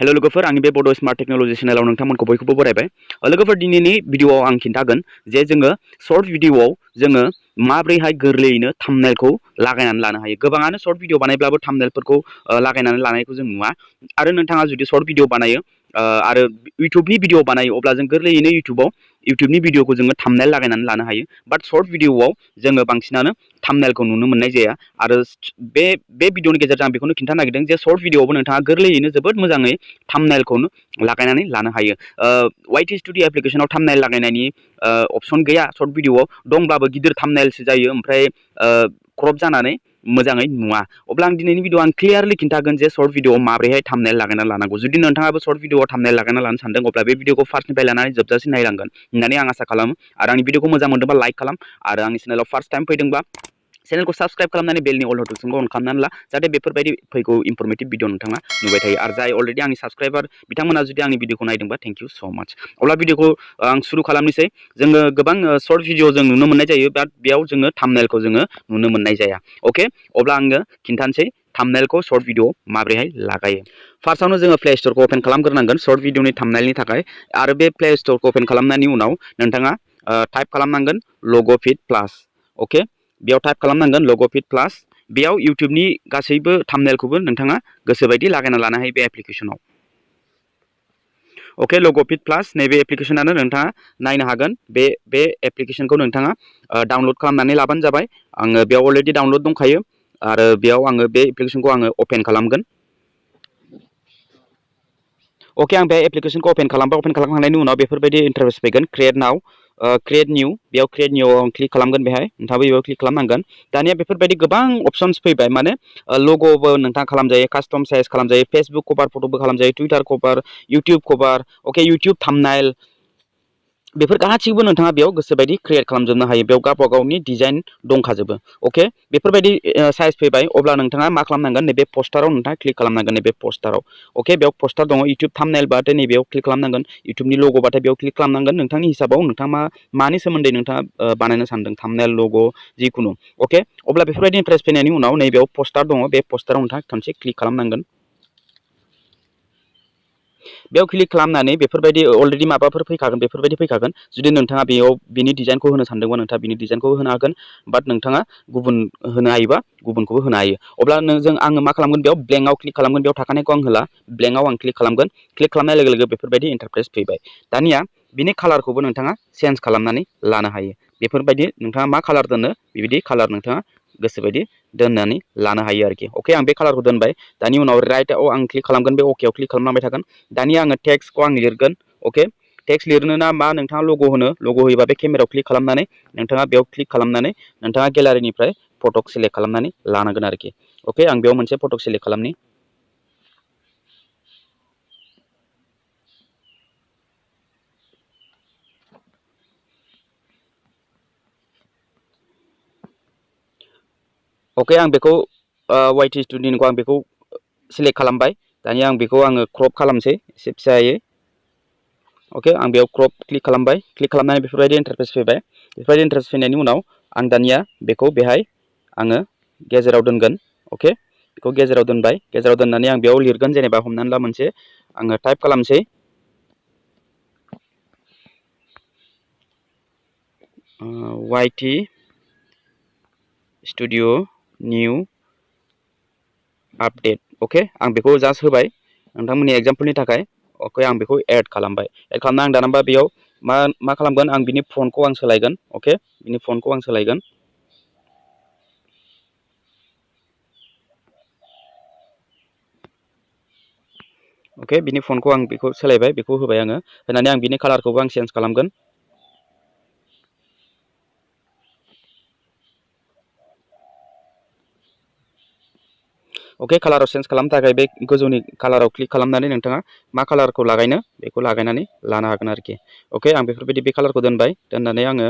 Hello लोगोफोर आंनि बे बड स्मार्ट टेक्नोलॉजी चेनेलाव नोंथांमोनखौ बयखौबो बरायबाय। लोगोफोर दिनैनि भिडिअआव आं खिन्थागोन जे जोङो शर्ट भिडिअआव जोङो माब्रैहाय गोरलैयैनो थाम्बनेलखौ लागायनानै लानो हायो। गोबाङानो शर्ट भिडिअ बानायब्लाबो थाम्बनेलफोरखौ लागायनानै लानायखौ जों नुवा। आरो नोंथाङा जुदि शर्ट भिडिअ बानायो आरो इउट्यूबनि भिडिअ बानायो अब्ला जों गोरलैयैनो इउट्यूबनि भिडिअखौ जोङो थाम्बनेल लागायनानै लानो हायो। बाट शर्ट भिडिअआव जोङो बांसिनानो थाम्बनेलखौ नुनो मोननाय जाया। आरो बे भिडिअनि गेजेरजों आं बेखौनो खिन्थानो नागिरदों जे शर्ट भिडिअआवबो नोंथाङा गोरलैयैनो जोबोद मोजाङै थाम्बनेलखौनो लागायनानै लानो हायो। वाइटि स्टुडिअ एप्लिकेशनाव थाम्बनेल लागायनायनि अपसन गैया। शर्ट भिडिअआव दंब्लाबो गिदिर थाम्बनेलसो जायो, ओमफ्राय क्रप जानानै मोजाङै नुवा। अब्ला आं दिनैनि भिडिअ आं क्लियारलि खिन्थागोन जे शर्ट भिडिअआव माबोरैहाय थाम्बनेल लागायना लानांगौ। जुदि नोंथाङाबो शर्ट भिडिअआव थाम्बनेल लागायना लानो सानदों अब्ला बे भिडिअखौ फार्स्टनिफ्राय लानानै जोबजासिम नायलांगोन होननानै आं आसा खालामो। आरो आंनि भिडिअखौ मोजां मोनदोंबा लाइक खालाम, आरो आंनि चेनेलाव फार्स्ट टाइम फैदोंबा चेनेलखौ साबस्क्राइब खालामनानै बेलनि अल नटिफिकेसनखौ अन खालामनानै ला, जाहाथे बेफोरबायदि फैगौ इनफरमेटिभ भिडिअ नोंथाङा नुबाय थायो। आरो जाय अलरेडि आंनि साबस्क्राइबार बिथांमोना जुदि आंनि भिडिअखौ नायदोंबा थेंक इउ स' माच। अब्ला भिडिअखौ आं सुरु खालामनोसै। जोङो गोबां शर्ट भिडिअ जों नुनो मोननाय जायो, बाट बेयाव जोङो थाम्बनेलखौ जोङो नुनो मोननाय जाया। अके, अब्ला आङो खिन्थानोसै थाम्बनेलखौ शर्ट भिडिअ माबोरैहाय लागायो। फार्स्टआवनो जोङो प्ले स्ट'रखौ अपेन खालामग्रोनांगोन शर्ट भिडिअनि थाम्बनेलनि थाखाय। आरो बे प्ले स्ट'रखौ अपेन खालामनायनि उनाव नोंथाङा टाइप खालामनांगोन लग' फिट प्लास। अके, बेयाव टाइप खालामनांगोन लग' फिट प्लास। बेयाव इउट्यूबनि गासैबो थाम्बनेलखौबो नोंथाङा गोसोबायदि लागायना लानो हायो बे एप्लिकेसनाव। अके, लग' फिट प्लास नैबे एप्लिकेसनानो नोंथाङा नायनो हागोन। बे एप्लिकेसनखौ नोंथाङा डाउनलड खालामनानै लाबानो जाबाय। आङो बेयाव अलरेडि डाउनलड दंखायो, आरो बेयाव आङो बे एप्लिकेसनखौ आङो अपेन खालामगोन। अके, आं बे एप्लिकेसनखौ अपेन खालामबाय। अपेन खालामखांनायनि उनाव बेफोरबायदि इन्टारफेस फैगोन। क्रिएट नाउ, क्रिएट निउ, बेयाव क्रिएट निउआव आं क्लिक खालामगोन। बेहाय नोंथाङाबो बेयाव क्लिक खालामनांगोन। दानिया बेफोरबायदि गोबां अपसन्स फैबाय, माने लग'बो नोंथाङा खालामजायो, कास्टम साइज खालामजायो, फेसबुक कभार फट'बो खालामजायो, टुइटार कभार, इउट्यूब कभार, अके, इउट्यूब थाम्बनेल, बेफोर गासैबो नोंथाङा बेयाव गोसोबायदि क्रिएट खालामजोबनो हायो। बेयाव गावबा गावनि डिजाइन दंखाजोबो। अके, बेफोरबायदि साइज फैबाय। अब्ला नोंथाङा मा खालामनांगोन, नैबे पस्टाराव नोंथाङा क्लिक खालामनांगोन। नैबे पस्टाराव, अके, बेयाव पस्टार दङ। इउट्यूब थाम्बनेलबाथाय नैबेयाव क्लिक खालामनांगोन। इउट्यूबनि लग'बाथाय बेयाव क्लिक खालामनांगोन। नोंथांनि हिसाबाव नोंथाङा मानि सोमोन्दै नोंथाङा बानायनो सानदों, थाम्बनेल, लग', जिखुनु। अके, अब्ला बेफोरबायदि इन्टारेस्ट फैनायनि उनाव नैबेयाव पस्टार दङ। बे पस्टाराव नोंथाङा खनसे क्लिक खालामनांगोन। बेयाव क्लिक खालामनानै बेफोरबायदि अलरेडि माबाफोर फैखागोन, बेफोरबायदि फैखागोन। जुदि नोंथाङा बेयाव बिनि डिजाइनखौ होनो सानदोंबा नोंथाङा बिनि डिजाइनखौ होनो हागोन, बाट नोंथाङा गुबुन होनो हायोबा गुबुनखौबो होनो हायो। अब्ला आङो मा खालामगोन, बेयाव ब्लेंकआव क्लिक खालामगोन। बेयाव थाखानायखौ आं होला, ब्लेंकआव आं क्लिक खालामगोन। क्लिक खालामनाय लोगो लोगो बेफोरबायदि इन्टारफेस फैबाय। दानिया बिनि कालारखौबो नोंथाङा चेन्ज खालामनानै लानो हायो। बेफोरबायदि नोंथाङा मा कालार दोनो, बेबायदि कालार नोंथाङा गोसोबायदि दोननानै लानो हायो आरोखि। अके, आं बे कालारखौ दोनबाय। दानि उनाव राइटआव आं क्लिक खालामगोन। बे अकेआव क्लिक खालामलांबाय थागोन। दानिया आङो टेक्स्टखौ आं लिरगोन। अके, टेक्स्ट लिरनो ना मा नोंथाङा लग' होनो, लग' होयोबा बे केमेरायाव क्लिक खालामनानै नोंथाङा बेयाव क्लिक खालामनानै नोंथाङा गेलारिनिफ्राय फटक सेलेक्ट खालामनानै लानांगोन आरोखि। अके, आं बेयाव मोनसे फटक सेलेक्ट खालामनि। अके, आं बेखौ वाइटि स्टुडिअ'निखौ आं बेखौ सेलेक्ट खालामबाय। दानिया आं बेखौ क्रप खालामसै एसे फिसायै। अके, आं बेयाव क्रप क्लिक खालामबाय। क्लिक खालामनानै बेफोरबायदि इन्टारफेस फैबाय। बेफोरबायदि इन्टारफेस फैनायनि उनाव आं दानिया बेखौ बेहाय आङो गेजेराव दोनगोन। अके, बेखौ गेजेराव दोनबाय। गेजेराव दोननानै आं बेयाव लिरगोन, जेनेबा हमनानै ला मोनसे आङो टाइप खालामसै। वाइटि स्टुडिअ निउ आपडेट। अके, आं बेखौ जास्ट होबाय नोंथांमोननि एग्जाम्पलनि थाखाय। अके, आं बेखौ एड खालामबाय। एड खालामना आं दानाबा बेयाव मा खालामगोन, आं बिनि फन्टखौ आं सोलायगोन। अके, बिनि फन्टखौ आं सोलायगोन। अके, बिनि फन्टखौ आं बेखौ सोलायबाय, बेखौ होबाय आङो। होनानै आं बिनि कालारखौबो आं चेन्ज खालामगोन। अके, कालाराव चेन्ज खालामनो थाखाय बे गोजौनि कालाराव क्लिक खालामनानै नोंथाङा मा कालारखौ लागायनो बेखौ लागायनानै लानो हागोन आरोखि। अके, आं बेफोरबायदि बे कालारखौ दोनबाय। दोननानै आङो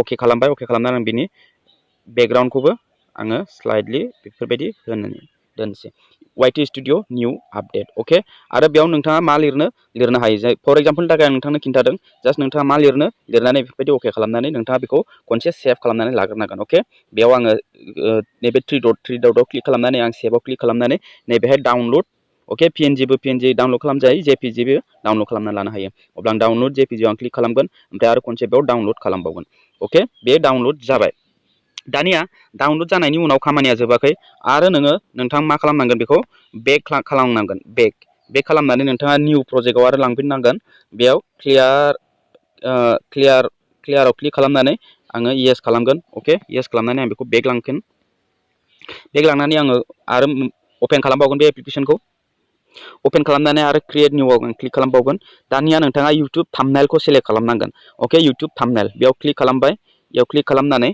अके खालामबाय। अके खालामनानै आं बिनि बेकग्राउन्डखौबो आङो स्लाइडलि बेफोरबायदि होनानै दोनसै। वाइटि स्टुडिअ निउ आपडेट। अके, आरो बेयाव नोंथाङा मा लिरनो हायो। फर एग्जाम्पलनि थाखाय आं नोंथांनो खिन्थादों। जास्ट नोंथाङा मा लिरनानै बेफोरबायदि अके खालामनानै नोंथाङा बेखौ खनसे सेभ खालामनानै लाग्रोनांगोन। अके, बेयाव आङो नैबे थ्रि डटआव क्लिक खालामनानै आं सेभआव क्लिक खालामनानै नैबेहाय डाउनलड अके पिएनजि डाउनलड खालामजायो जेपिजिबो डाउनलड खालामना लानो हायो अब्ला आं डाउनलड जेपिजिआव आं क्लिक खालामगोन ओमफ्राय आरो खनसे बेयाव डाउनलड खालामबावगोन अके बे डाउनलड जाबाय दानिया डाउनलड जानायनि उनाव खामानिया जोबाखै आरो नोंथां मा खालामनांगोन बेखौ बेक खालामनांगोन बेक खालामनानै नोंथाङा निउ प्रजेक्टआव आरो लांफिननांगोन बेयाव क्लियाराव क्लिक खालामनानै आङो येस खालामगोन अके येस खालामनानै आं बेखौ बेक लांनानै आङो आरो अपेन खालामबावगोन बे एप्लिकेसनखौ अपेन खालामनानै आरो क्रिएट निउआव आं क्लिक खालामबावगोन दानिया नोंथाङा इउटुब थाम्बनेलखौ सेलेक्ट खालामनांगोन अके इउटुब थाम्बनेल बेयाव क्लिक खालामबाय बेयाव क्लिक खालामनानै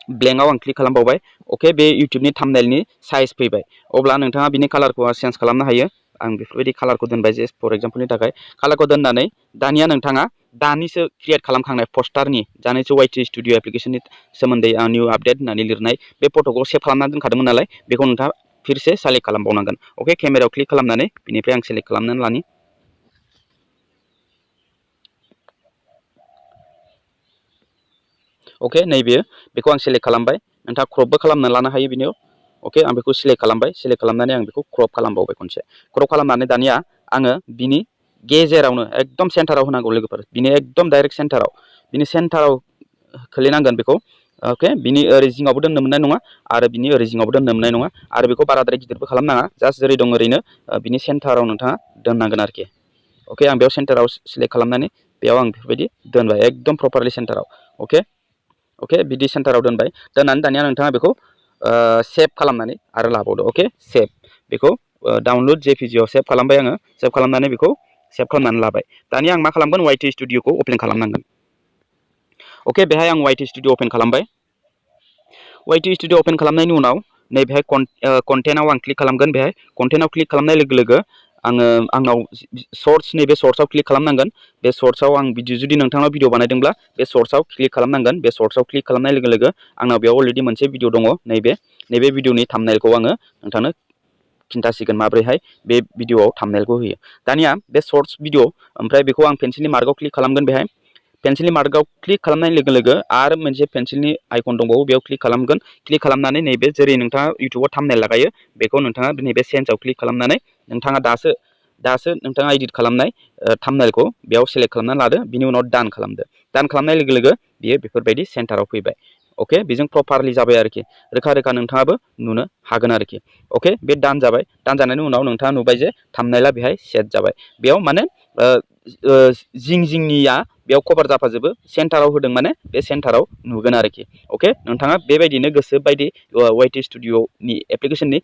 ब्लेंकआव आं क्लिक खालामबावबाय अके बे इउटुबनि थाम्बनेलनि साइज फैबाय अब्ला नोंथाङा बिनि कालारखौ चेन्ज खालामनो हायो आं बेफोरबायदि कालारखौ दोनबाय जे फर एग्जाम्पलनि थाखाय कालारखौ दोननानै दानिया नोंथाङा दानिसो क्रिएट खालामखांनाय पस्टारनि जानिसो वाइटि स्टुडिअ एप्लिकेसननि सोमोन्दै आं निउ आपडेट होननानै लिरनाय बे फट'खौ सेभ खालामनानै दोनखादोंमोन नालाय बेखौ नोंथाङा फिरसे सेलेक्ट खालामबावनांगोन अके केमेरायाव क्लिक खालामनानै बिनिफ्राय आं सेलेक्ट खालामनानै लानि अके नैबे बेखौ आं सेलेक्ट खालामबाय नोंथाङा क्रपबो खालामना लानो हायो बिनियाव अके आं बेखौ सेलेक्ट खालामबाय सेलेक्ट खालामनानै आं बेखौ क्रप खालामबावबाय खनसे क्रप खालामनानै दानिया आङो बिनि गेजेरावनो एकदम सेन्टाराव होनांगौ लोगोफोर बिनि एकदम डाइरेक्ट सेन्टाराव बिनि सेन्टाराव खोलैनांगोन बेखौ अके बिनि ओरै जिङावबो दोननो मोननाय नङा आरो बिनि ओरै जिङावबो दोननो मोननाय नङा आरो बेखौ बाराद्राय गिदिरबो खालामनाङा जास्ट जेरै दं ओरैनो बिनि सेन्टाराव नोंथाङा दोननांगोन आरोखि अके आं बेयाव सेन्टाराव सेलेक्ट खालामनानै बेयाव आं बेफोरबायदि दोनबाय एकदम प्रपारलि सेन्टाराव अके बिदि सेन्टाराव दोनबाय दोननानै दानिया नोंथाङा बेखौ सेभ खालामनानै आरो लाबावदो अके सेभ बेखौ डाउनलड जेपिजिआव सेभ खालामबाय आङो सेभ खालामनानै बेखौ सेभ खालामनानै लाबाय दानिया आं मा खालामगोन वाइटि स्टुडिअखौ अपेन खालामनांगोन अके बेहाय आं वाइटि स्टुडिअ अपेन खालामबाय वाइटि स्टुडिअ अपेन खालामनायनि उनाव नैबेहाय कन्टेन्टआव आं क्लिक खालामगोन बेहाय कन्टेन्टआव क्लिक खालामनाय लोगो लोगो आंनाव सर्ट्स नैबे सर्ट्सआव क्लिक खालामनांगोन बे सर्ट्सआव आं जुदि नोंथांनाव भिडिअ बानायदोंब्ला बे सर्ट्सआव क्लिक खालामनांगोन बे सर्ट्सआव क्लिक खालामनाय लोगो लोगो आंनाव बेयाव अलरेडि मोनसे भिडिअ दङ नैबे भिडिअनि थाम्बनेलखौ आङो नोंथांनो खिन्थासिगोन माब्रैहाय बे भिडिअआव थाम्बनेलखौ होयो दानिया बे सर्ट्स भिडिअ ओमफ्राय बेखौ आं पेन्सिलनि मार्कआव क्लिक खालामगोन बेहाय पेन्सिलनि मार्कआव क्लिक खालामनाय लोगो लोगो आरो मोनसे पेन्सिलनि आइकन दंबावो बेयाव क्लिक खालामगोन क्लिक खालामनानै नैबे जेरै नोंथाङा इउटुबाव थाम्बनेल लागायो बेखौ नोंथाङा नैबे सेन्सआव क्लिक खालामनानै नोंथाङा दासो नोंथाङा एडिट खालामनाय थाम्बनेलखौ बेयाव सेलेक्ट खालामनानै लादो बिनि उनाव दान खालामदो दान खालामनाय लोगो लोगो बियो बेफोरबायदि सेन्टाराव फैबाय अके बेजों प्रपारलि जाबाय आरोखि रोखा रोखा नोंथाङाबो नुनो हागोन आरोखि अके बे दान जाबाय दान जानायनि उनाव नोंथाङा नुबाय जे थाम्बनेला बेहाय सेट जाबाय बेयाव माने जिंनिया बेयाव कभार जाफाजोबो सेन्टाराव होदों माने बे सेन्टाराव नुगोन आरोखि अके नोंथाङा बेबायदिनो गोसो बायदि वाइटि स्टुडिअनि एप्लिकेसननि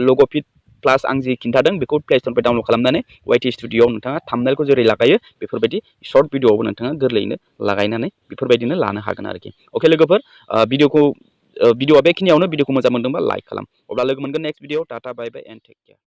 लग' फिट प्लास आं जि खिन्थादों बेखौ प्ले स्टरनिफ्राय डाउनलड खालामनानै वाइटि स्टुडिअआव नोंथाङा थाम्बनेलखौ जेरै लागायो बेफोरबायदि सर्ट भिडिअआवबो नोंथाङा गोरलैयैनो लागायनानै बेफोरबायदिनो लानो हागोन आरोखि अके लोगोफोर भिडिअआ बेखिनियावनो भिडिअखौ मोजां मोनदोंबा लाइक खालाम अब्ला लोगो मोनगोन next video tata bye bye and take care